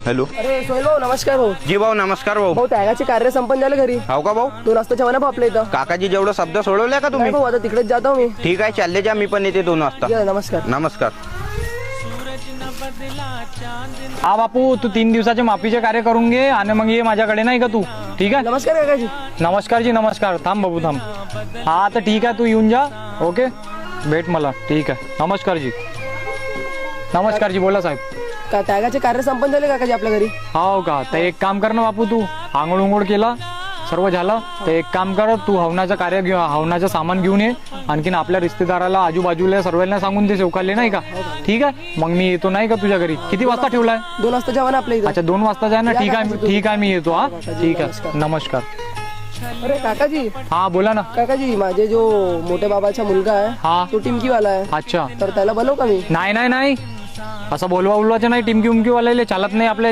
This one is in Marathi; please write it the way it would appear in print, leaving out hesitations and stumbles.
हॅलो. अरे सोहेल भाऊ नमस्कार भाऊ. जी भाऊ नमस्कार भाऊ. भाऊ त्यागाचे कार्य संपन्न झालं घरी. हो का भाऊ? 2 वाजता जेवण आपल्या इथं. काकाजी जेवढं शब्द सोडवले का तुम्ही? नाही भाऊ आता तिकडेच जातो मी. ठीक आहे चालले जा, मी पण येते 2 वाजता. ये, नमस्कार. नमस्कार. हा बापू, तू 3 दिवसाचे माफीचे कार्य करून घे आणि मग ये माझ्याकडे, नाही का तू? ठीक आहे. नमस्कार काकाजी. नमस्कार जी नमस्कार. थांब बाबू थांब. हा तर ठीक आहे, तू येऊन जा. ओके, भेट मला. ठीक आहे. नमस्कार जी. नमस्कार जी. बोला साहेब. का त्यागाचे कार्य संपन्न झाले काकाजी आपल्या घरी? हो का? तर एक काम कर ना बापू, तू आंघोळ उंघोळ केला, सर्व झालं, तर एक काम कर, तू हवनाचं कार्य घेऊ, हवनाचं सामान घेऊन ये. आणखीन आपल्या रिश्तेदाराला आजूबाजूला सर्वांना सांगून ते शेवकाले, नाही का? ठीक आहे, मग मी येतो, नाही का तुझ्या घरी? किती वाजता ठेवलाय? 2 वाजता जेवण आपल्या इथं. अच्छा 2 वाजता जाय ना. ठीक आहे, ठीक आहे, मी येतो. हा ठीक आहे. नमस्कार. अरे काकाजी. हा बोला ना. काकाजी माझे जो मोठे बाबाचा मुलगा आहे हा. तो टिमकीवाला आहे. अच्छा. तर त्याला बनवू का मी? नाही नाही नाही, असं बोलवा उलवाचं नाही. टिमकी उमकी वाले चालत नाही आपल्या